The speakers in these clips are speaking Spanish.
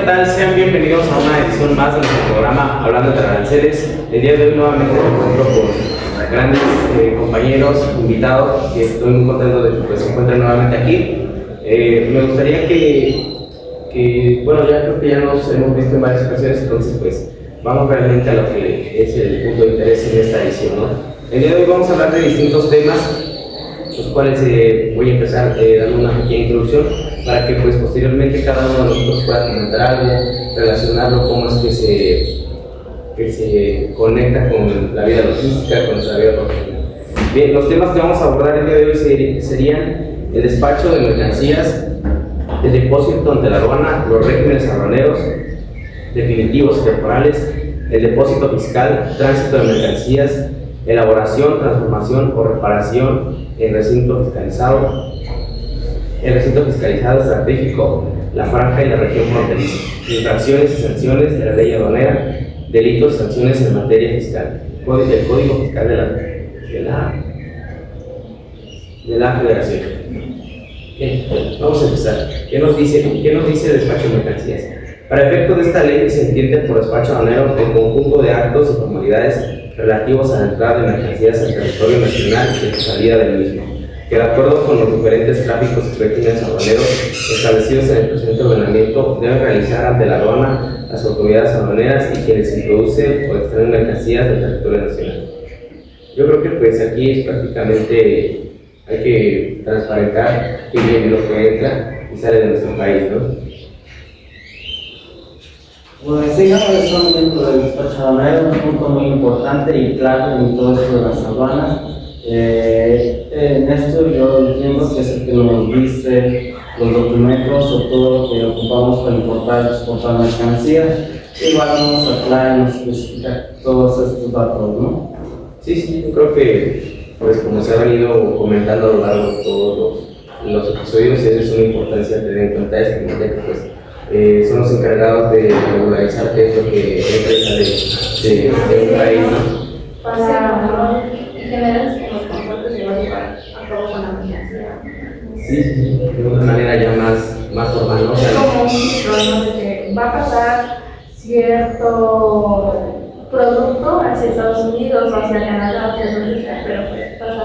tal? Sean bienvenidos a una edición más de nuestro programa Hablando de Aranceles. El día de hoy nuevamente me encuentro con grandes compañeros, invitados, que estoy muy contento de que se encuentren nuevamente aquí. Me gustaría bueno, ya creo que ya nos hemos visto en varias ocasiones, entonces pues vamos realmente a lo que es el punto de interés en esta edición, ¿no? El día de hoy vamos a hablar de distintos temas, los cuales voy a empezar dando una pequeña introducción para que pues posteriormente cada uno de nosotros pueda comentar algo, relacionarlo, cómo es que se conecta con la vida logística, con nuestra vida profesional. Bien, los temas que vamos a abordar el día de hoy serían el despacho de mercancías, el depósito ante la aduana, los regímenes aduaneros definitivos y temporales, el depósito fiscal, tránsito de mercancías, elaboración, transformación o reparación en recinto fiscalizado, el recinto fiscalizado estratégico, la franja y la región fronteriza, infracciones y sanciones de la ley aduanera, delitos y sanciones en materia fiscal, el código fiscal de la Federación. Bien, vamos a empezar. ¿Qué nos dice el despacho de mercancías? Para efecto de esta ley se entiende por despacho aduanero el conjunto de actos y formalidades relativos a la entrada de mercancías al territorio nacional y su salida del mismo, que de acuerdo con los diferentes tráficos y regímenes aduaneros establecidos en el presente ordenamiento deben realizar ante la aduana las autoridades aduaneras y quienes introducen o extraen mercancías del territorio nacional. Yo creo que pues aquí es prácticamente hay que transparentar qué viene lo que entra y sale de nuestro país, ¿no? Pues sí, eso dentro del despacho aduanero, un punto muy importante y clave en todo esto de las aduanas. En esto yo entiendo que es el que nos dice los documentos o todo lo que ocupamos para importar y exportar mercancías. Igual nos aclara y nos especifica todos estos datos, ¿no? Sí, yo creo que, pues como se ha venido comentando a lo largo de todos los episodios, es una importancia tener en cuenta esto, ¿no? Ya que pues son los encargados de regularizar qué es lo que entra y sale de un país, ¿no? Para generar los contratos se va a llevar a cabo con la mercancía. Sí, de una manera ya más formal, ¿no? O sea, es como un ciclo, ¿no? De que va a pasar cierto producto hacia Estados Unidos o hacia Canadá, hacia donde sea, pero pues pasa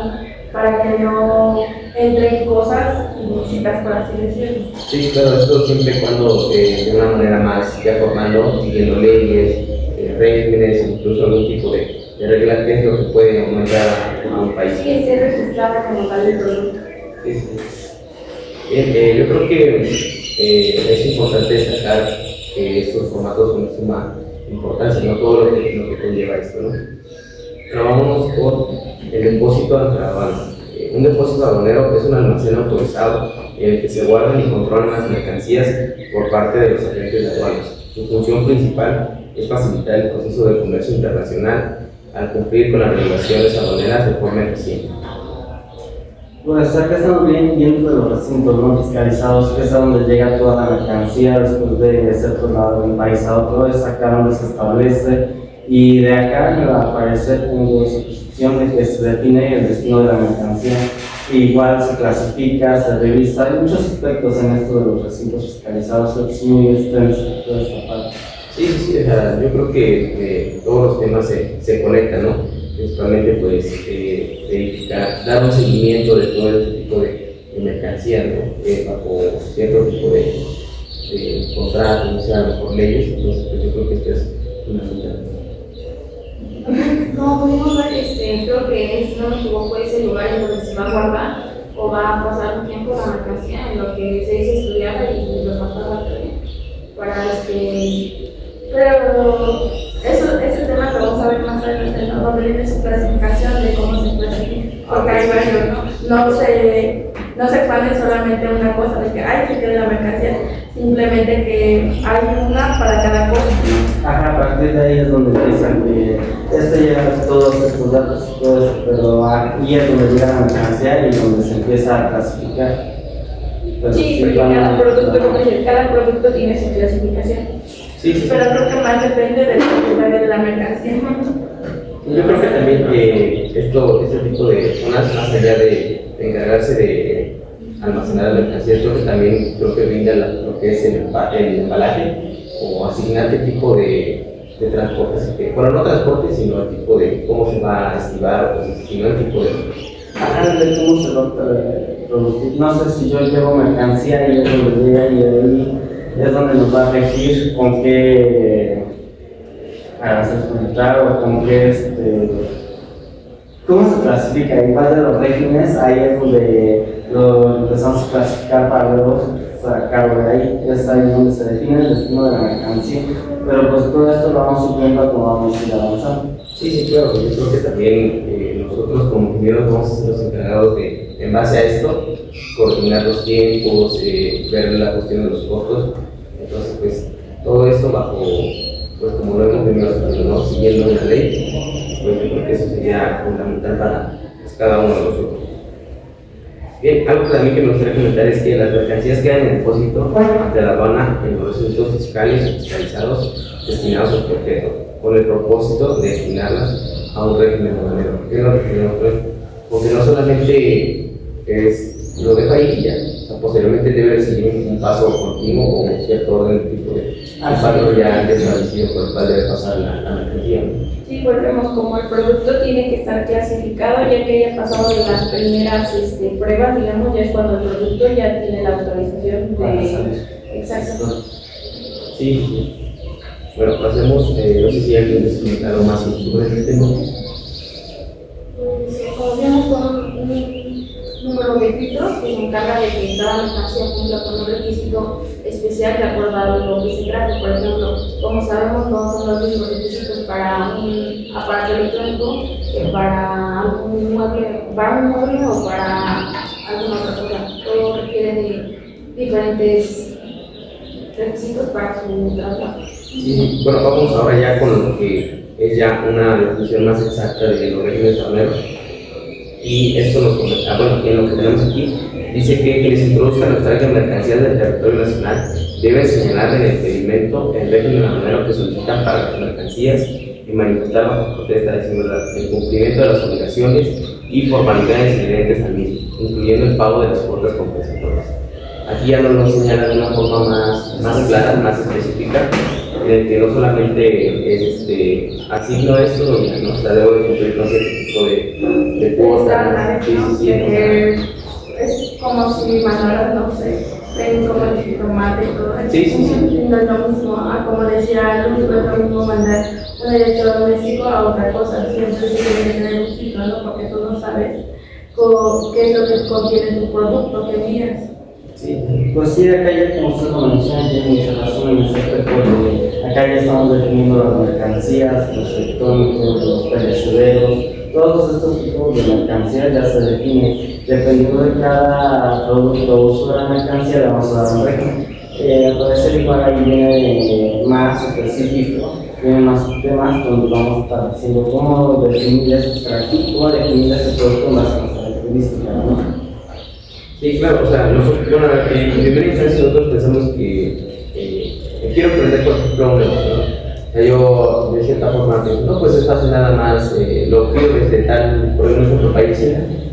para que no entren cosas ilícitas, por así decirlo. Sí, claro, esto siempre y cuando de una manera más ya formal, ¿no? Siguiendo leyes, regímenes, incluso algún tipo de regla que es lo que puede aumentar a un país. Sí, esté registrada como tal el producto. Sí. Bien, yo creo que es importante destacar que estos formatos son de suma importancia, no todo lo que conlleva esto, ¿no? Pero vámonos con el depósito ante la aduana. Un depósito aduanero es un almacén autorizado en el que se guardan y controlan las mercancías por parte de los agentes de aduanas. Su función principal es facilitar el proceso de comercio internacional al cumplir con las regulaciones aduaneras de forma eficiente. Pues acá estamos bien dentro de los recintos no fiscalizados, que es a donde llega toda la mercancía después de ser trasladado de un país a otro, es acá donde se establece, y de acá me va a aparecer tengo esa posición de que se define el destino de la mercancía, igual se clasifica, se revisa, hay muchos aspectos en esto de los recintos fiscalizados, es muy extenso toda esta parte. Sí, o sea, yo creo que todos los temas se conectan, ¿no? Principalmente pues verificar, dar un seguimiento de todo este tipo de mercancías, ¿no? Bajo cierto tipo de contratos, o sea, por leyes, entonces pues yo creo que esto es fundamental. No, pudimos ver, creo que si no me equivoco, es el lugar en donde se va a guardar o va a pasar un tiempo la mercancía en lo que se dice estudiada y los va a pagar también. Pero ese tema lo vamos a ver más adelante, ¿no? Donde viene su clasificación de cómo se clasifica. Porque hay varios, ¿no? No se expande solamente una cosa de que se quede la mercancía, simplemente que hay una para cada cosa. Ajá, a partir de ahí es donde empiezan que lleva todos estos datos y todo eso, pero aquí es donde llega la mercancía y donde se empieza a clasificar. Pero sí, porque cada producto tiene su clasificación. Sí. Pero creo que más depende del propietario de la mercancía. Yo creo que también este tipo de zonas, más allá de encargarse de almacenar las mercancías, creo que brinda lo que es el embalaje o asignar qué tipo de transportes, bueno, no transporte, sino el tipo de cómo se va a estivar, o sino el tipo de... De cómo se va a producir. No sé si yo llevo mercancía y eso lo llega y ahí es donde nos va a regir con qué aranceles entrar o con qué ¿cómo se clasifica? ¿Y cuál de los regímenes? Ahí es donde lo empezamos a clasificar para luego sacarlo de ahí. Es ahí donde se define el destino de la mercancía. Pero pues todo esto lo vamos supliendo como vamos a ir avanzando. Sí, claro. Yo creo que también nosotros como ingenieros vamos a ser los encargados de, en base a esto, coordinar los tiempos, ver la cuestión de los costos. Entonces, pues, todo esto bajo, pues como lo hemos venido haciendo, ¿no? Siguiendo una ley, pues yo creo que eso sería fundamental para pues, cada uno de nosotros. Bien, algo también que me gustaría comentar es que las mercancías quedan en depósito ante la aduana en los recintos fiscales y fiscalizados destinados al objeto, con el propósito de destinarlas a un régimen aduanero. ¿Qué es lo que queremos ver? Porque no solamente lo dejo ahí y ya, o sea, posteriormente debe seguir un paso continuo o un cierto orden de tipo de paso ya establecido por el cual debe pasar la mercancía, ¿no? Sí, volvemos como el producto tiene que estar clasificado, ya que haya pasado de las primeras pruebas, digamos, ya es cuando el producto ya tiene la autorización de... Exacto. Sí. Bueno, pasemos, no sé si alguien les comenta algo más sobre este tema. Conocemos con un número de filtros que se encarga de que cada mercancía cumpla con un requisito especial de acuerdo a lo que se trate. Por ejemplo, como sabemos, no son los mismos requisitos para un aparato electrónico que para un mueble o para alguna otra cosa. Todo requiere de diferentes requisitos para su trabajo. Y bueno, vamos ahora ya con lo que es ya una definición más exacta de los regímenes aduaneros. Y esto nos comenta, bueno, en lo que tenemos aquí, dice que quienes introduzcan o extraigan mercancías del territorio nacional deben señalar en el pedimento el régimen aduanero que solicitan para las mercancías y manifestar bajo protesta el cumplimiento de las obligaciones y formalidades inherentes al mismo, incluyendo el pago de las cuotas compensatorias. Aquí ya nos lo señala de una forma más clara, más específica, en el que no solamente es asigno esto, ¿no? O sea, debo de cumplir con cierto tipo de cuotas. Es como si mandaras, no sé, ven como el jitomate y todo eso. Sí. No es lo mismo, como decía Luz, no es lo mismo mandar un electrodoméstico a otra cosa. Siempre se debe tener un filtro, ¿no? Porque tú no sabes qué es lo que contiene tu producto que envías. Sí, pues sí, acá ya como usted lo menciona, tiene mucha razón en ese aspecto, porque acá ya estamos definiendo las mercancías, los electrónicos, los perecederos, todos estos tipos de mercancías ya se definen. Dependiendo de cada producto o uso de la mercancía, le vamos a dar un régimen. Al parecer igual ahí viene más específico, viene más temas donde vamos a estar diciendo cómo definir estos características, cómo definir ese producto en base a las características, ¿no? Sí, claro, o sea, bueno, en primera instancia nosotros pensamos que quiero aprender, por ejemplo, un negocio, ¿no? O sea, yo de cierta forma pienso, no, pues es fácil nada más, lo pido desde tal, por ejemplo, otro país,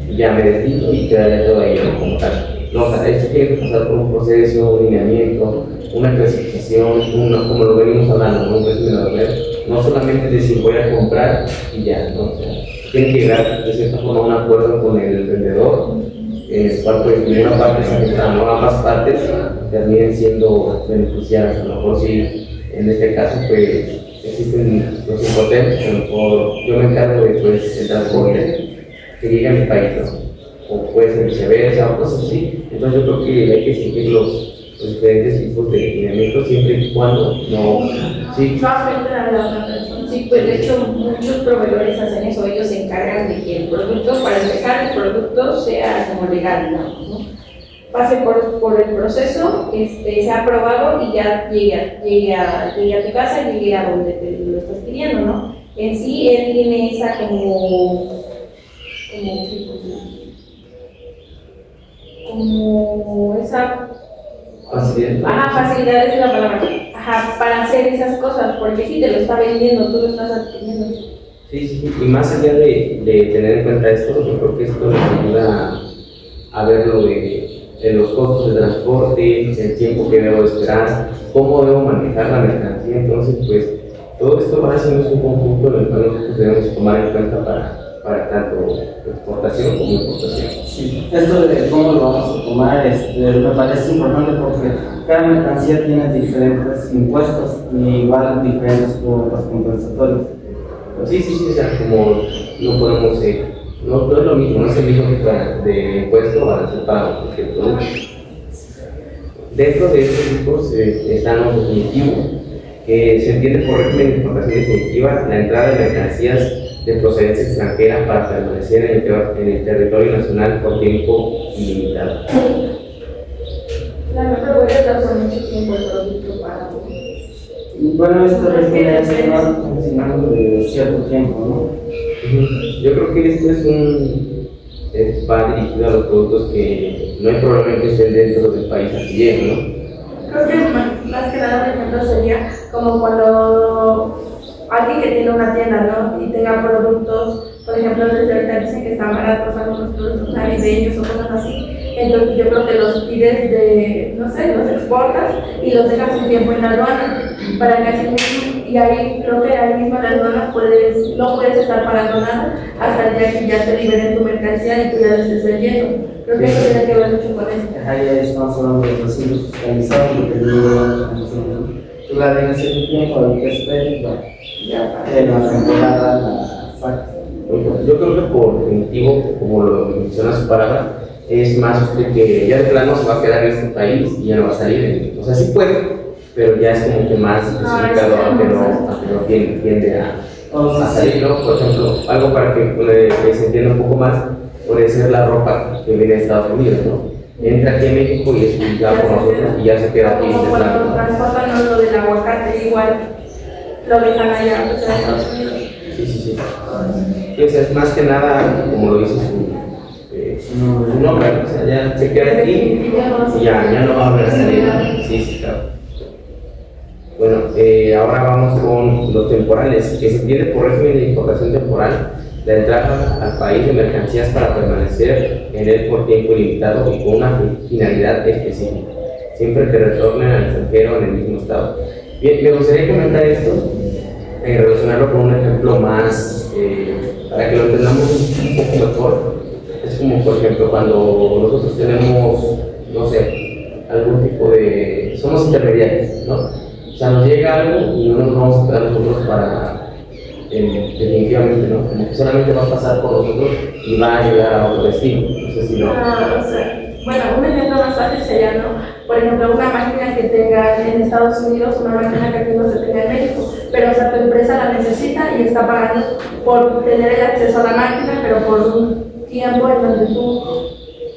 y ya me destino y quedaría todo ahí, ¿no? Como tal. No, o sea, esto tiene que pasar por un proceso, un lineamiento, una clasificación, como lo venimos hablando, ¿no? Un régimen aduanero. No solamente decir voy a comprar y ya, ¿no? O sea, tiene que llegar de cierta forma a un acuerdo con el vendedor, en el cual pues ninguna parte se afecta, no ambas partes terminen siendo beneficiadas. A lo mejor si en este caso pues existen los importes, a lo mejor yo me encargo de pues el transporte que llegue a mi país, ¿no? O puede ser viceversa o cosas así. Entonces yo creo que hay que seguir los diferentes tipos de lineamientos siempre y cuando no afecten a la otra persona. Sí, pues de hecho muchos proveedores hacen eso, ellos se encargan de que el producto, para empezar, el producto sea como legal, ¿no? Pase por el proceso, sea aprobado y ya llegue a tu casa, llegue a donde te lo estás pidiendo, ¿no? En sí, él tiene esa como esa facilidad es la palabra. Para hacer esas cosas, porque si te lo está vendiendo, tú lo estás adquiriendo. Sí, y más allá de tener en cuenta esto, yo creo que esto nos ayuda a ver lo de los costos de transporte, el tiempo que debo esperar, cómo debo manejar la mercancía. Entonces, pues, todo esto va haciendo un conjunto en el cual nosotros debemos tomar en cuenta para tanto exportación como importación. Sí, esto de cómo lo vamos a tomar me parece importante porque cada mercancía tiene diferentes impuestos y igual diferentes cuotas compensatorias. Sí, o sea, como no podemos, no es lo mismo, no es el mismo tipo de impuesto para ser pago porque el producto. Dentro de estos tipos están los definitivos, que se entiende por régimen de importación definitiva la entrada de mercancías de procedencia extranjera para permanecer en el territorio nacional por tiempo ilimitado. La mejor voy a estar por mucho tiempo el producto para. Bueno, este régimen va funcionando de cierto tiempo, ¿no? Yo creo que va dirigido a los productos que no hay problema en que estén dentro del país a que lleguen, ¿no? Creo que más que nada un ejemplo sería como cuando alguien que tiene una tienda, ¿no? Y tenga productos, por ejemplo, desde ahorita dicen que están baratos algunos productos navideños o cosas así. Entonces yo creo que los pides no sé, los exportas y los dejas un tiempo en la aduana para que así mismo, y ahí creo que ahí mismo en la aduana no puedes estar pagando nada hasta el día que ya te liberen tu mercancía y tú ya la estés vendiendo. Creo que eso tiene que ver mucho con eso. Ahí estamos hablando de residuos fiscalizados, lo que tú la dejas cierto tiempo, lo que esperes, ya en la temporada la sacas. Yo creo que por definitivo, como lo menciona su palabra, es más usted que ya de plano se va a quedar en este país y ya no va a salir. O sea, sí puede, pero ya es como que más especificado a que no tiende a salir, ¿no? Por ejemplo, algo para que se entienda un poco más, puede ser la ropa que viene de Estados Unidos, ¿no? Entra aquí en México y es publicada por nosotros y ya se queda aquí. Como cuando transportan lo del aguacate, igual lo dejan allá, o sea, en Estados Unidos. Sí. O sea, es más que nada, como lo dice su nombre, o sea, ya se queda aquí y ya no va a volver a salir. Sí, claro. Bueno, ahora vamos con los temporales, que se entiende por régimen de importación temporal la entrada al país de mercancías para permanecer en él por tiempo ilimitado y con una finalidad específica, siempre que retornen al extranjero en el mismo estado. Bien, me gustaría comentar esto, relacionarlo con un ejemplo más, para que lo entendamos un poco mejor. Es como, por ejemplo, cuando nosotros tenemos, no sé, algún tipo somos intermediarios, ¿no? O sea, nos llega algo y no nos vamos a quedar nosotros definitivamente, ¿no? Como que solamente va a pasar por nosotros y va a llegar a otro destino. No sé si no. Bueno, un ejemplo más fácil sería, ¿no? Por ejemplo, una máquina que tenga en Estados Unidos, una máquina que aquí no se tenga en México, pero o sea, tu empresa la necesita y está pagando por tener el acceso a la máquina, pero por un tiempo en donde tú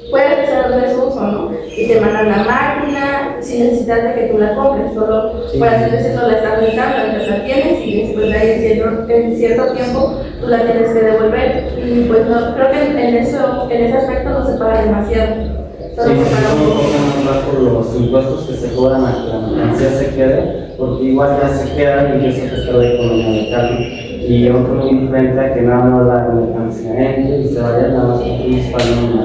puedes hacer su uso, ¿no? Y te mandan la máquina sin necesidad de que tú la compres, solo por así decirlo la estás rentando, la tienes y después de ahí en cierto tiempo tú la tienes que devolver. Y pues no, creo que en ese aspecto no se paga demasiado. Sí, más por los impuestos que se cobran a que la mercancía se quede, porque igual ya se quedan y eso afecta la economía local. Y otro muy diferente a que nada más la mercancía entre y se vaya nada más para una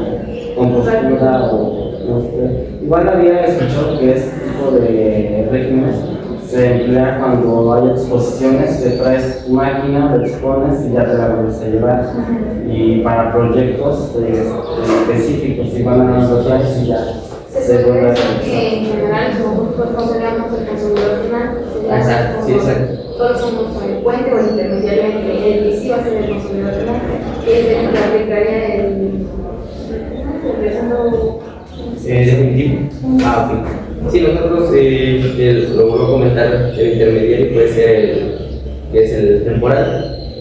compostura o no sé. Igual había escuchado que este tipo de regímenes se emplea cuando hay exposiciones, te traes tu máquina, la expones y ya te la vuelves a llevar. Y para proyectos específicos, igual nada más lo traes y ya se vuelve a hacer. En general, como consideramos el consumidor final, Exacto. todos somos el puente o el intermediario entre el que sí va a ser el consumidor final, que es el que aplicaría definitivo. Ok. Sí, nosotros logró comentar el intermediario puede ser que es el temporal,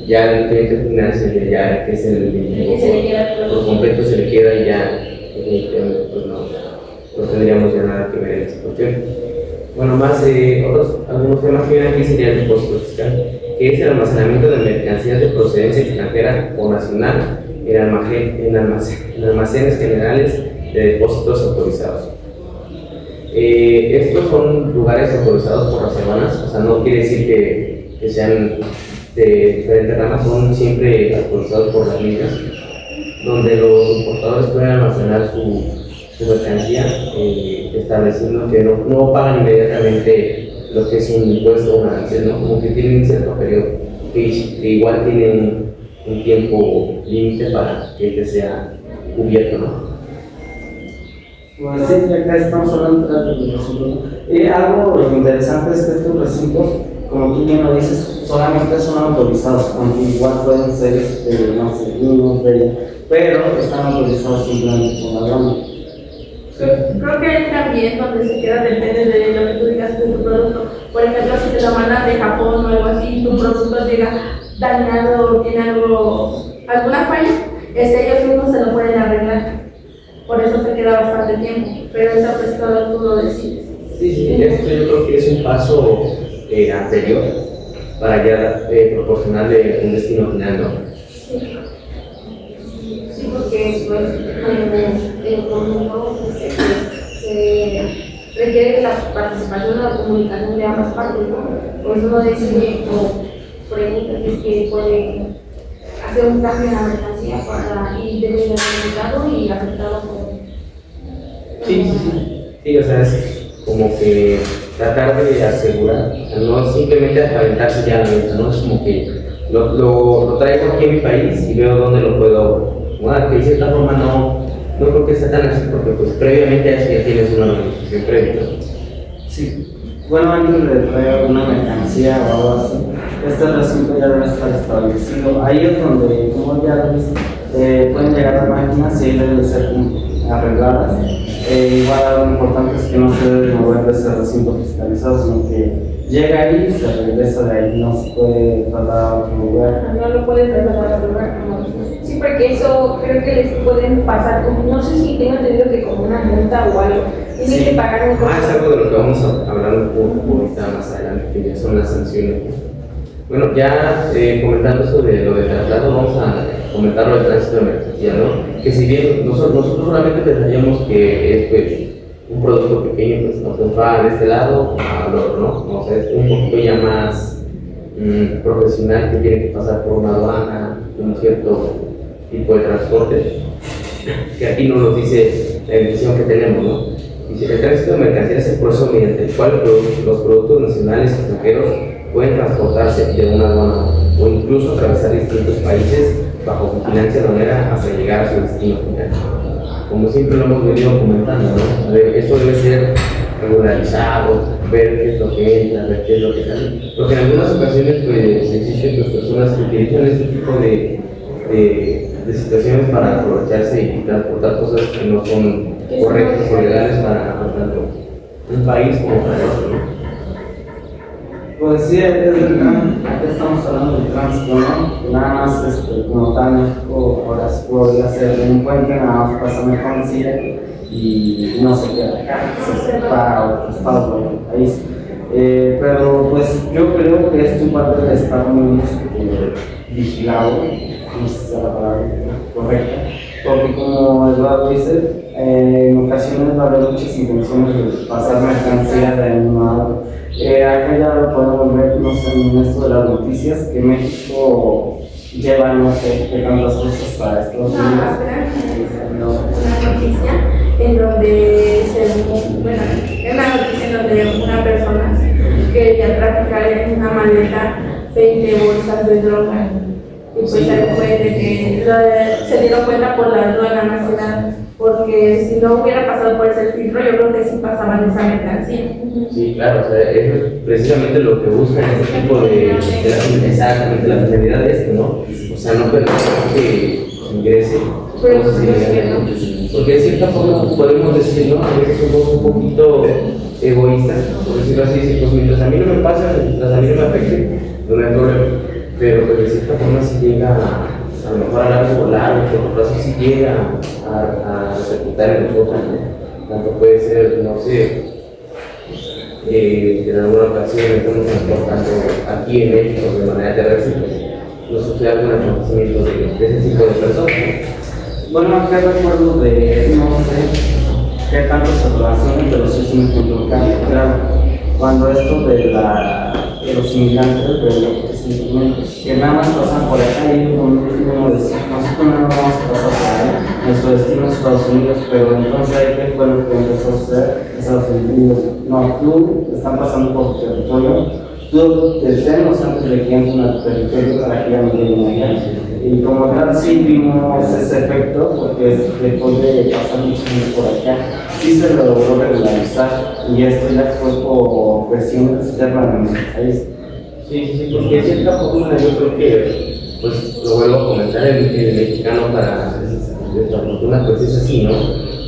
ya el cliente final sería ya que es el que se le queda por completo se le queda y ya definitivamente pues no tendríamos ya nada que ver en esa cuestión. Bueno, más algunos temas que vienen aquí sería el depósito fiscal, que es el almacenamiento de mercancías de procedencia extranjera o nacional en almacenes generales de depósitos autorizados. Estos son lugares autorizados por las aduanas, o sea, no quiere decir que sean de diferentes ramas, son siempre autorizados por las mismas, donde los importadores pueden almacenar su mercancía, estableciendo que no pagan inmediatamente lo que es un impuesto o un arancel, ¿no? Como que tienen cierto periodo, que igual tienen un tiempo límite para que este sea cubierto, ¿no? Pues sí, acá estamos hablando de los recintos. Algo interesante es que estos recintos, como tú bien lo dices, solamente son autorizados, aunque igual pueden ser, no sé, niños, pero están autorizados simplemente por la aduana. Creo que ahí también donde se queda depende de lo que tú digas de tu producto. Por ejemplo, si te lo mandan de Japón o algo así, tu producto llega dañado o tiene alguna falla, ellos mismos se lo pueden arreglar. Por eso se queda bastante tiempo, pero eso pues todo tú lo decides. Sí, esto yo creo que es un paso anterior para ya proporcionarle un destino final, ¿no? Sí, porque pues el conjunto se requiere la participación o la comunicación de ambas partes, ¿no? Por eso uno decide o pregunta si es que puede hacer un cambio en la mercancía y debe ser comunicado y afectado por... Sí, o sea, es como que tratar de asegurar, o sea, no simplemente aventarse ya a la venta, ¿no? Es como que lo traigo aquí en mi país y veo dónde lo puedo, bueno, que de cierta forma no creo que sea tan así porque pues previamente a eso ya tienes una negociación previa, ¿no? Sí. Bueno, antes de traer alguna mercancía o algo así, este recinto ya debe estar establecido. Ahí es donde, como ya lo viste, pueden llegar las máquinas y ahí deben de ser arregladas. Igual algo importante es que no se debe mover de ese recinto fiscalizado, sino que llega ahí y se regresa de ahí, no se puede trasladar a otro lugar. No lo pueden trasladar a otro lugar, como sí, porque eso creo que les pueden pasar, como, no sé si tengo entendido que como una multa o algo, tienen que pagar un costo. Es algo de lo que vamos a hablar un poco ahorita más adelante, que ya son las sanciones. Bueno, ya comentando sobre lo de traslado, vamos a comentar lo de tránsito de mercancía, ¿no? Que si bien nosotros solamente pensaríamos que es pues, un producto pequeño, pues nos va de este lado al otro, ¿no? O sea, es un poquito ya más profesional que tiene que pasar por una aduana, un cierto tipo de transporte, que aquí no nos dice la definición que tenemos, ¿no? Dice, el tránsito de mercancías es el proceso mediante el cual los productos nacionales y extranjeros pueden transportarse de una aduana o incluso atravesar distintos países bajo vigilancia aduanera hasta llegar a su destino final. Como siempre lo hemos venido comentando, ¿no? Esto debe ser regularizado, ver qué es lo que entra, ver qué es lo que sale. Porque en algunas ocasiones pues, existen pues, personas que utilizan este tipo de situaciones para aprovecharse y transportar cosas que no son correctas o legales para tanto un país como para otro, ¿no? Pues sí, aquí estamos hablando del tránsito, ¿no? Que nada más, como tal, México ahora sí podría ser un puente, nada más pasa mercancía y no se queda acá, se separa a otro estado o otro país. Pero pues yo creo que esto en parte debe estar muy vigilado, no sé si es la palabra correcta, porque como Eduardo dice, en ocasiones va a haber muchas intenciones de pasar mercancía de un lado. Acá ya lo podemos ver, no sé, en esto de las noticias, que México lleva, no sé, qué tantas cosas para Estados Unidos. Una noticia en donde bueno, es una noticia en donde una persona quería traficar en una maleta 20 bolsas de droga. Y pues ahí fue de que se dieron cuenta por la aduana nacional, porque si no hubiera pasado por ese filtro, yo creo que sí pasaban esa mercancía. Sí, claro, o sea, eso es precisamente lo que buscan este tipo exactamente la finalidad de esto, ¿no? O sea, no permitir que ingrese cosas ilegales. Porque de cierta forma podemos decir, ¿no? A veces somos un poquito egoístas, por decirlo así, decir, pues mientras a mí no me pasa, mientras a mí no me afecte, no hay problema. Pero pues de cierta forma si llega a lo mejor a largo largo, plazo si llega a repercutir en nosotros, ¿no? Tanto puede ser, no sé, en alguna ocasión estamos transportando aquí en México de manera terrestre, pues nos sucede algún acontecimiento de ese tipo de personas. Bueno, acá recuerdo de, no sé qué tanto se relaciona, pero sí es muy complicado. Claro, cuando esto de los inmigrantes de los presentimientos, que nada más pasan por acá y uno decía, nosotros no vamos a pasar por ahí, nuestro destino es Estados Unidos, pero entonces ahí qué fue lo que empezó a hacer Estados Unidos. No, tú están pasando por tu territorio, tú deténlos antes de que entren a tu territorio para que ya no lleguen allá. Y como tal sí vimos ese efecto, porque después de pasar muchos años por acá, sí se logró regularizar, y esto ya fue por presión externa de nuestro país. Sí, porque de cierta forma yo creo que, pues lo vuelvo a comentar, el mexicano para esta fortuna pues es así, ¿no?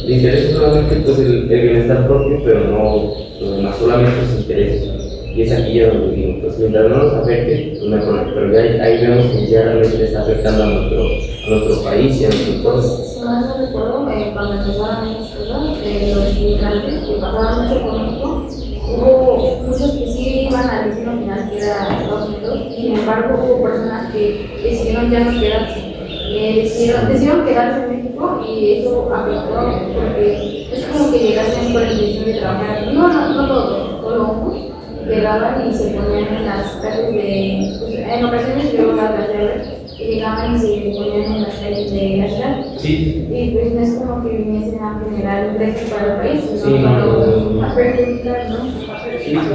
Le interesa solamente pues el bienestar propio, pero no lo demás, solamente sus intereses. Y es aquí ya donde vivimos, pues mientras no nos afecte, pues mejor, pero ya ahí vemos que ya realmente está afectando a nuestro país y a nuestro entorno. Si mal no recuerdo, cuando empezaron en la escuela, los inmigrantes que pasaban mucho por México, hubo muchos que sí iban al destino final, que era Estados Unidos. Sin embargo, hubo personas que decidieron ya no quedarse. Decidieron quedarse en México, y eso afectó porque es como que llegasen con la intención de trabajar. No todo. Llegaban y se ponían en las calles de, pues, en ocasiones yo las llaves, y llegaban y se ponían en las calles de la ciudad. Sí. Y pues no es como que viniesen a generar ingresos para el país, Sí, sino no. a perjudicar, ¿no? Sí, más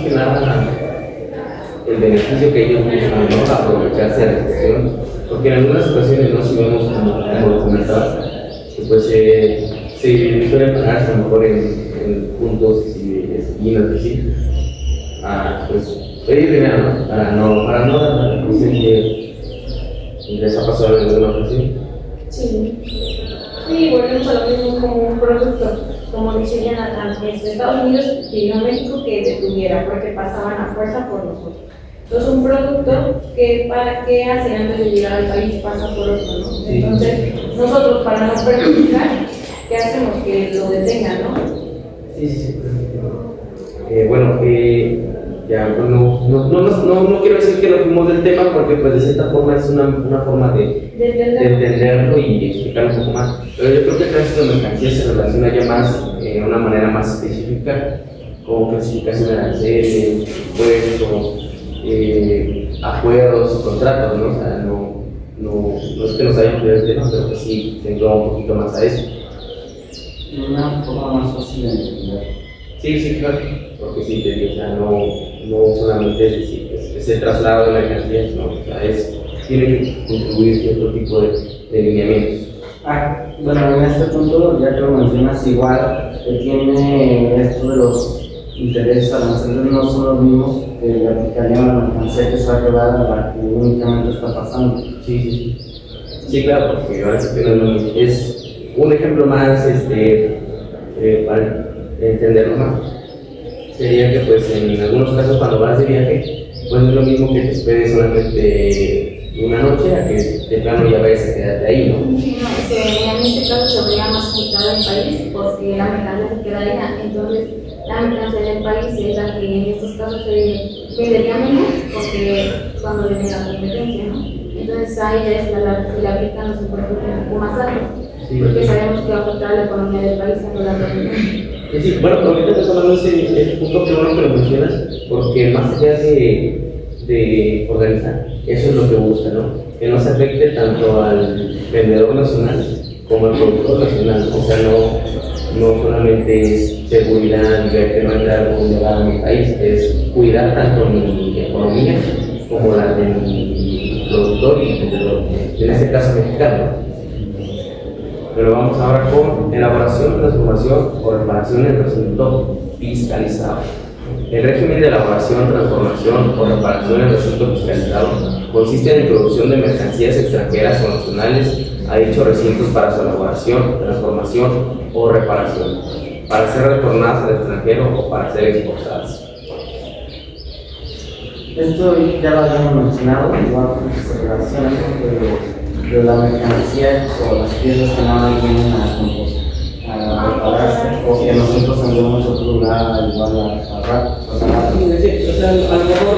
que nada el beneficio que ellos buscan, ¿no? Aprovecharse de la gestión, porque en algunas ocasiones no, si vemos como documental, que pues se suelen pararse a lo mejor en puntos y esquinas, así, pues pedir dinero, ¿no? Para no dar la cuestión que les ha pasado en alguna ocasión. Sí. Sí, volvemos a lo mismo como un producto, como dice Jonathan, Estados Unidos pidió a México que detuviera porque pasaban a fuerza por nosotros. Entonces un producto que para qué hace antes de llegar al país pasa por otro, ¿no? Sí. Entonces nosotros para no perjudicar, ¿qué hacemos? Que lo detengan, ¿no? Sí. Bueno, ya, pues no quiero decir que nos fuimos del tema, porque pues de cierta forma es una forma de entenderlo y explicarlo un poco más. Pero yo creo que el tránsito de mercancías se relaciona ya más de una manera más específica, como clasificación de aranceles, impuestos, acuerdos, contratos, ¿no? O sea, no es que nos hayan olvidado el tema, pero que sí se engloba un poquito más a eso. Una forma más fácil de entender. Sí, claro, porque sí, te digo, o sea, no solamente es decir, es el traslado de mercancías, no, o sea, tiene que contribuir cierto tipo de lineamientos. Bueno, en este punto, ya que lo mencionas, igual tiene esto de los intereses aranceles, no son los mismos que le aplicarían a la mercancía que se va a llevar a la que únicamente está pasando. Sí, claro, porque ahora sí que no es lo mismo. Es un ejemplo más para entenderlo más. Sería que pues en algunos casos cuando vas de viaje, pues no es lo mismo que te esperes solamente una noche a que de plano ya vayas a quedarte ahí, ¿no? Sí, no, en este caso se vería más afectado el país porque la mercancía se quedaría. Entonces, la mercancía del país es la que en estos casos se vendería menos, porque cuando viene la competencia, ¿no? Entonces, ahí ya es se le aplican los impuestos un poco más altos, porque sabemos que va a afectar la economía del país a la región. Sí, bueno, ahorita estás hablando de ese punto, que bueno que lo mencionas, porque más allá de organizar, eso es lo que busca, ¿no? Que no se afecte tanto al vendedor nacional como al productor nacional. O sea, no solamente es seguridad y ver que no entra algo ilegal en mi país, es cuidar tanto mi economía como la de mi productor y vendedor, en este caso mexicano. Pero vamos ahora con elaboración, transformación o reparación del recinto fiscalizado. El régimen de elaboración, transformación o reparación del recinto fiscalizado consiste en la introducción de mercancías extranjeras o nacionales a dichos recintos para su elaboración, transformación o reparación, para ser retornadas al extranjero o para ser exportadas. Esto ya lo habíamos mencionado, igual que se relaciona de la mercancía o las piezas que nada más vienen a repararse, o que nosotros andemos a otro lugar igual a rato. O sea, a lo mejor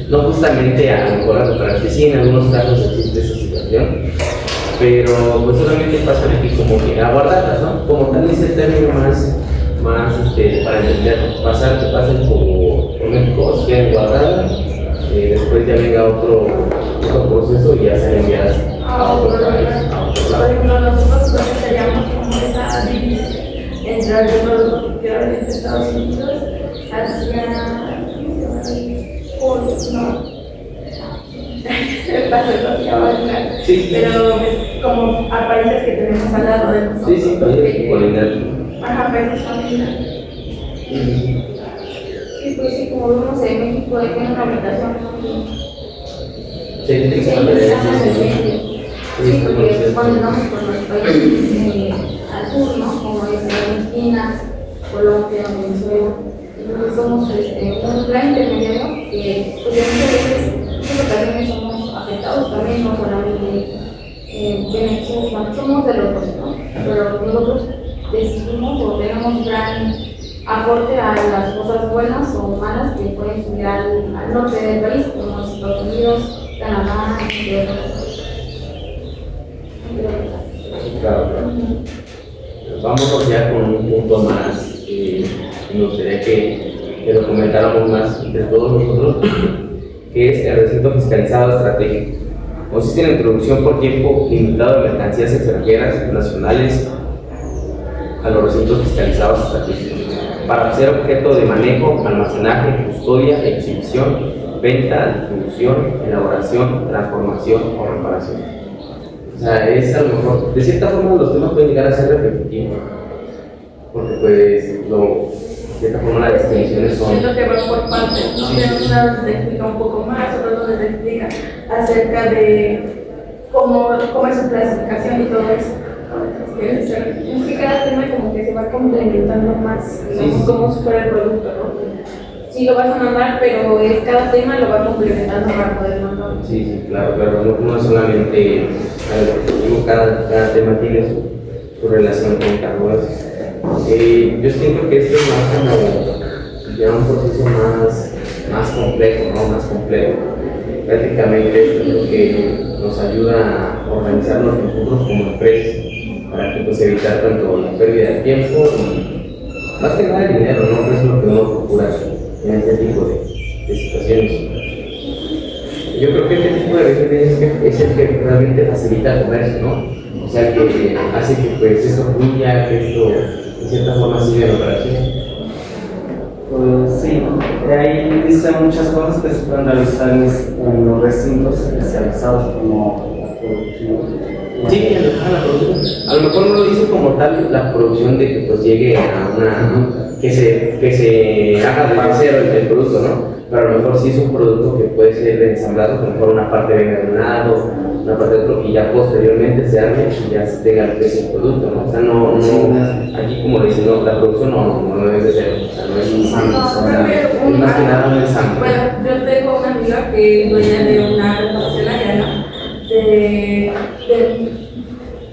no justamente a lo mejor a repararse, sí, en algunos casos existe esa situación, pero pues solamente pasan aquí como que a guardarlas, ¿no? Como tal dice el término más para entender, que pasen por queden guardadas, después ya venga otro proceso y ya sean enviadas a otro país, a otro Por lado. ejemplo, nosotros seríamos como esa división entre el producto que quiero de Estados Unidos hacia no. Se pasa el hablar. Sí, Pero es como a países que tenemos al lado de nosotros. sí, sí, países colindantes. Ajá, países colindantes. Sí, pues sí, como vemos en México, hay una habitación muy Sí, tiene que ser sí, porque cuando andamos por los países al sur, ¿no? Como es Argentina, Colombia, Venezuela, entonces somos un gran intermediario que pues, muchas veces, en muchas ocasiones somos afectados también, no solamente beneficios, somos de los dos, ¿no? Pero nosotros decidimos o tenemos gran aporte a las cosas buenas o malas que pueden subir al norte del país, como Estados Unidos, Canadá, entre otros. Claro, claro. Vamos ya con un punto más. Me gustaría que lo comentáramos más entre todos nosotros, que es el recinto fiscalizado estratégico. Consiste en la introducción por tiempo limitado de mercancías extranjeras nacionales a los recintos fiscalizados estratégicos para ser objeto de manejo, almacenaje, custodia, exhibición, venta, distribución, elaboración, transformación o reparación. O sea, es a lo mejor, de cierta forma los temas pueden llegar a ser repetitivos, porque pues, de cierta forma las definiciones son... Siento que va por partes, ¿no? De una te explica un poco más, otra donde te explica acerca de cómo es su clasificación y todo eso. Es que cada tema como que se va complementando más, digamos, Sí. como si fuera el producto, ¿no? Sí lo vas a mandar, pero cada tema lo va complementando para poder mandarlo. Sí, claro, pero no es solamente algo, digo, cada tema tiene su relación con cada yo siento que esto es más como ya un proceso más complejo, ¿no? Más complejo. Prácticamente esto es lo que nos ayuda a organizarnos nosotros como empresas para que pues, evitar tanto la pérdida de tiempo y más que nada el dinero, ¿no? Que es lo que uno procura en este tipo de situaciones. Yo creo que este tipo de reuniones es el que realmente facilita el comercio, ¿no? O sea, que hace que pues esto fluya, que esto de cierta forma siga la operación. Pues sí, ahí dice muchas cosas que se pueden realizar en los recintos especializados como la producción. Sí, la producción. A lo mejor no lo dice como tal la producción de que pues llegue a una que se haga de cero el producto, ¿no? Pero a lo mejor sí es un producto que puede ser ensamblado, a lo mejor una parte venga de un lado, una parte de otro, y ya posteriormente se arme y ya se tenga el precio del producto, ¿no? O sea, no, aquí como le dicen, no, la producción no es de cero, o sea, no es un ensamble, es más que nada un ensamble. Bueno, yo tengo una amiga que es dueña de una reparación allá, ¿no?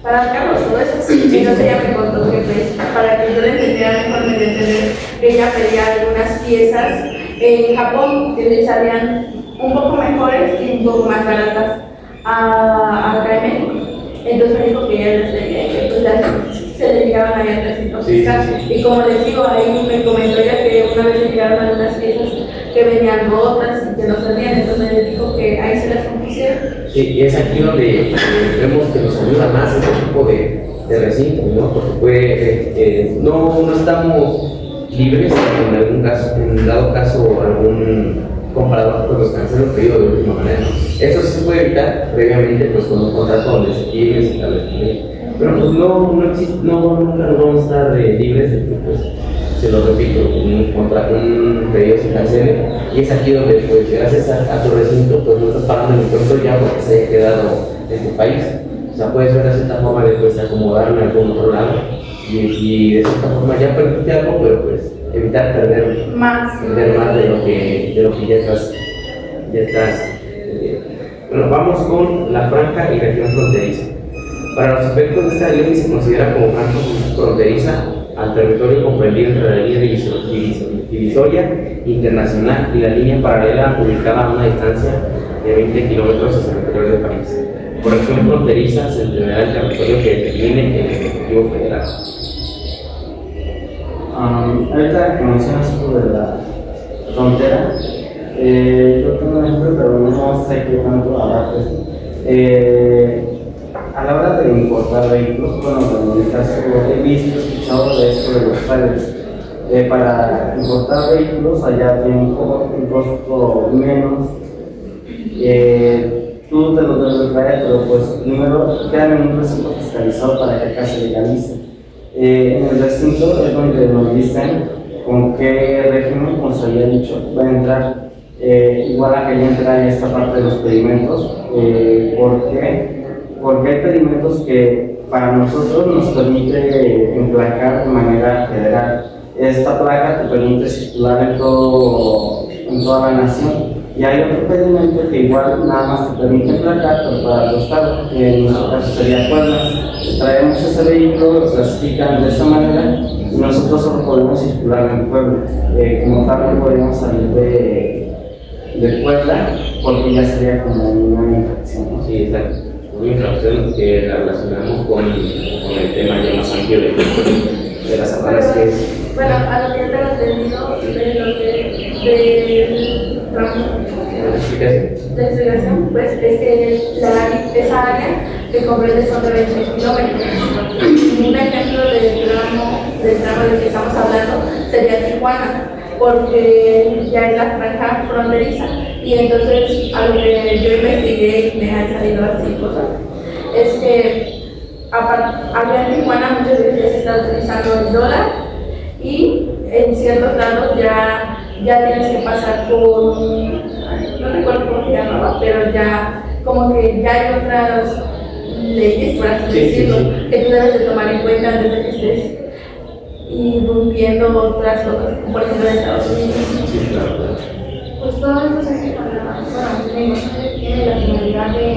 Para carros, todo eso, y entonces ella me contó que pues, para que yo le entendiera mejor, me entender que ella pedía algunas piezas en Japón que le salían un poco mejores y un poco más baratas acá en México. Entonces me dijo que ella se le llegaban allá al recinto fiscal. Sí. Y como les digo, ahí me comentó ella que una vez le llegaron algunas piezas que venían rotas y que no servían, entonces le dijo que ahí se las compusieron. Sí, y es aquí donde vemos que nos ayuda más este tipo de recinto, ¿no? Porque no estamos libres en algún caso, en dado caso algún comprador pues nos cancela el pedido de última manera. Eso sí se puede evitar previamente pues con un contrato donde se quiere se establece. Pero pues nunca nos vamos a estar libres de que pues se lo repito, un pedido se cancele, y es aquí donde pues gracias a tu recinto pues no estás pagando el impuesto ya porque se haya quedado en tu país. O sea, puedes ver de cierta forma de pues acomodarlo en algún otro lado y de cierta forma ya perdiste algo, pero pues evitar perder Más de lo que ya estás. Bueno, vamos con la franja y región fronteriza. Para los efectos de esta ley se considera como franja fronteriza al territorio comprendido entre la línea divisoria internacional y la línea paralela ubicada a una distancia de 20 kilómetros hacia el interior del país. Por región fronteriza se entenderá el territorio que determine el Ejecutivo Federal. Ahorita que mencionas tú de la frontera, Yo tengo un ejemplo, pero no sé qué tanto abarca esto. A la hora de importar vehículos, bueno, en mi caso he visto, escuchado de esto de los trailers. Para importar vehículos allá tiene un costo menos. Tú te lo debes de traer, pero pues primero quedan en un recinto fiscalizado para que acá se legalice. En el recinto es donde nos dicen con qué régimen, como se había dicho, va a entrar. Igual a que ya entra en esta parte de los pedimentos. ¿Por qué? Porque hay pedimentos que para nosotros nos permite emplacar de manera federal. Esta placa te permite circular en toda la nación. Y hay otro pedimento que igual nada más te permite emplacar, pero para tu estado, que en nuestro caso sería Puebla. Traemos ese vehículo, lo clasifican de esa manera y nosotros solo podemos circular en Puebla. Como tal, no podemos salir de Puebla porque ya sería como una infracción, ¿no? Sí, exacto. Una infracción que la relacionamos con el tema ya más amplio de las aduanas que es. Bueno, a lo que yo tengo entendido de lo que de explicación, pues es que esa área que comprende son de 20 kilómetros. Un ejemplo del tramo del que estamos hablando sería Tijuana, porque ya es la franja fronteriza. Y entonces, a lo que yo investigué y me han salido así cosas, es que acá en Tijuana muchas veces se está utilizando el dólar y en ciertos lados ya tienes que pasar por, no recuerdo cómo se llamaba, pero ya como que ya hay otras leyes, por así decirlo, que tú debes de tomar en cuenta antes de que estés irrumpiendo otras cosas, como por ejemplo en Estados Unidos. Sí, claro. Pues todo esto se hace para, bueno, la inversión tiene la finalidad de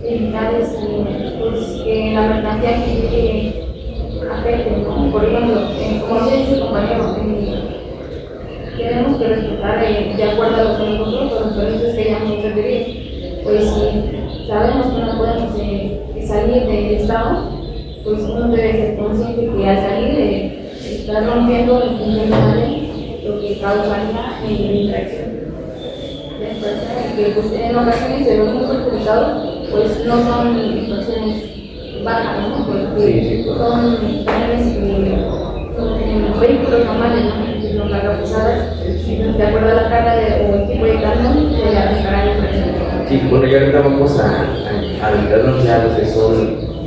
evitar pues, que la mercancía que afecte, ¿no? Por ejemplo, como dice su compañero, tenemos que respetar de acuerdo a lo que nosotros, los permisos que hayamos requerido. Pues si sabemos que no podemos salir del estado, pues uno debe ser consciente que al salir está rompiendo el funcionamiento, lo que causaría infracción. Que pues, en ocasiones de los muy perjudicados, pues no son infracciones bajas, ¿no? Porque son vehículos normales, ¿no? Son cargas pesadas, de acuerdo a la carga o el tipo de carga, se le aplicará la infracción. Sí, bueno, y ahorita vamos a adentrarnos ya a lo que son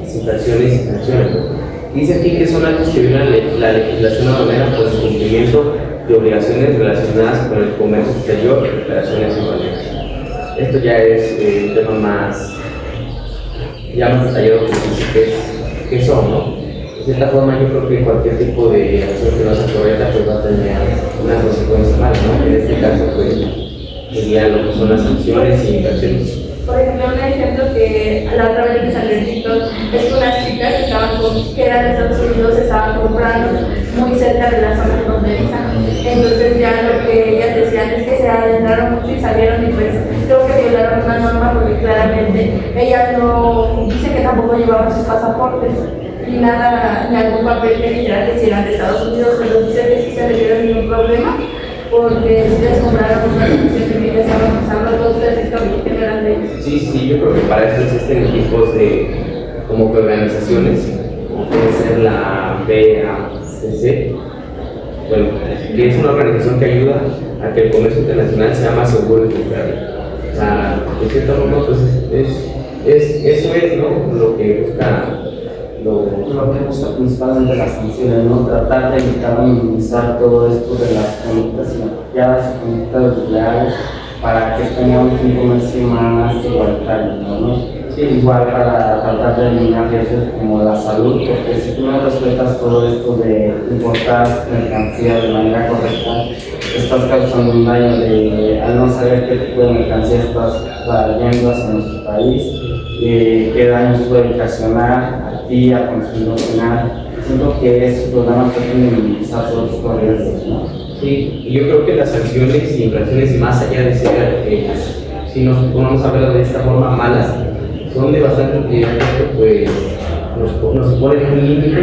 infracciones y sanciones, ¿no? Dice aquí que son actos que violan la legislación aduanera por su cumplimiento de obligaciones relacionadas con el comercio exterior y operaciones aduaneras. Esto ya es un tema más detallado que son, ¿no? De cierta forma, yo creo que cualquier tipo de acción que no se correcta pues va a tener una consecuencia mala, ¿no? En este caso, pues, sería lo que son las sanciones y infracciones. Por ejemplo, un ejemplo que la otra vez me salió en TikTok es que unas chicas que eran de Estados Unidos estaban comprando muy cerca de la zona fronteriza. Entonces ya lo que ellas decían es que se adentraron mucho y salieron y pues creo que violaron una norma porque claramente ellas no dicen que tampoco llevaban sus pasaportes ni nada, ni algún papel que dijera que si eran de Estados Unidos, pero dicen que sí se le dieron ningún problema porque si les compraron una solución que ya estaban usando todo el territorio que no eran de ellos. Sí, yo creo que para eso existen equipos como que organizaciones, como puede ser la BACC, bueno, que es una organización que ayuda a que el comercio internacional sea más seguro y confiable. O sea, de cierta forma, pues eso es, ¿no? Lo que busca. Lo que busca principalmente las sanciones, ¿no? Tratar de evitar o minimizar todo esto de las conductas inapropiadas y conductas desleales para que tengamos un comercio más igualitario, ¿no? Sí, igual para tratar de eliminar riesgos como la salud, porque si tú no respetas todo esto de importar mercancía de manera correcta, estás causando un daño al no saber qué tipo de mercancía estás trayendo hacia nuestro país, qué daños puede ocasionar a ti, al consumidor final. Siento que esos programas pueden minimizar todos estos riesgos, ¿no? Sí, y yo creo que las sanciones y infracciones, más allá de ser, si nos ponemos a verlo de esta forma, malas, son de bastante utilidad porque pues nos ponen un límite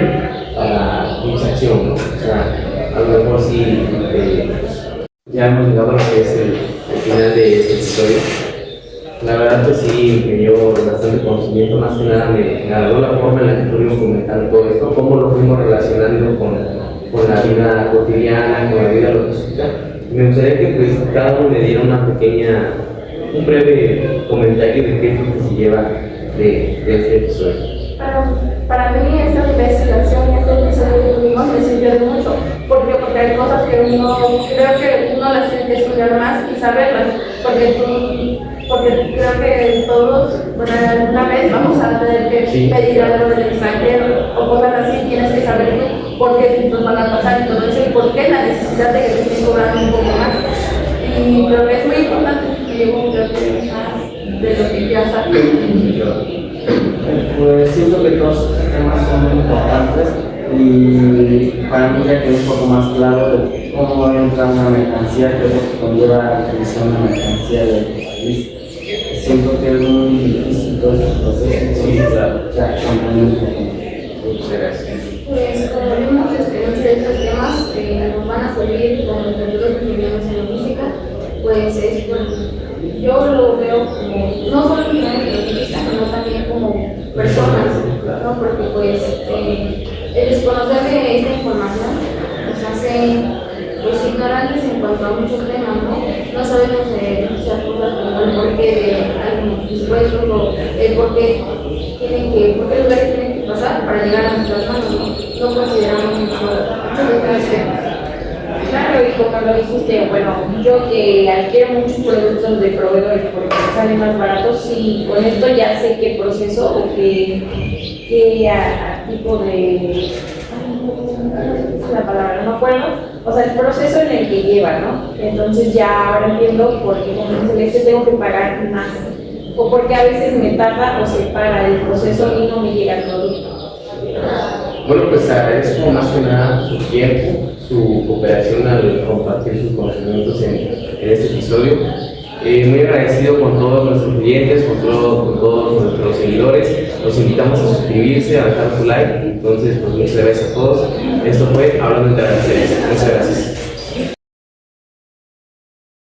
para dicha acción, ¿no? O sea, a lo mejor si ya hemos llegado a lo que es el final de este episodio. La verdad pues sí me dio bastante conocimiento, más que nada me agradó la forma en la que estuvimos comentando todo esto, cómo lo fuimos relacionando con la vida cotidiana, con la vida logística. Me gustaría que pues, cada uno me diera un breve comentario de qué es lo que se lleva de este episodio. Para mí esta investigación y este episodio que tuvimos me sirvió de mucho. ¿Por qué? Porque hay cosas que creo que uno las tiene que estudiar más y saberlas. Porque creo que todos, bueno, alguna vez vamos a tener que pedir algo del extranjero o cosas así, tienes que saber por qué filtros van a pasar y todo eso y por qué la necesidad de que te estén cobrando un poco más. Y creo que es muy importante, creo que más de lo que ya sabes. Pues siento que todos estos temas son muy importantes y para mí ya quedó un poco más claro de cómo entra una mercancía, qué es lo que conlleva la realizar una mercancía del país. Siento que es muy difícil todo este proceso. Sí, claro. Ya comprendo un poco. Muchas gracias. Pues como vimos muchos de estos temas nos van a servir con los futuros estudiantes en logística, pues es yo lo veo como no solo como logística, sino también como personas, ¿no? Porque pues el desconocer de esta información nos hace pues ignorantes en cuanto a muchos temas, ¿no? No sabemos muchas cosas como el porqué de algunos impuestos o el porqué lugares tienen que pasar para llegar a nuestras manos, ¿no? No consideramos mucho detalle. Claro, y como lo dijiste, bueno, yo que adquiero muchos productos de proveedores porque me salen más baratos, y con esto ya sé qué proceso o qué tipo de... la palabra, no me acuerdo, o sea, el proceso en el que lleva, ¿no? Entonces ya ahora entiendo por qué con el Celeste tengo que pagar más, o porque a veces me tarda o se para el proceso y no me llega el producto. Bueno, pues agradezco más que nada su tiempo, su cooperación al compartir sus conocimientos en este episodio. Muy agradecido con todos nuestros clientes, con todos nuestros seguidores. Los invitamos a suscribirse, a dejar su like. Entonces, pues muchas gracias a todos. Esto fue Hablando de Aranceles. Muchas gracias.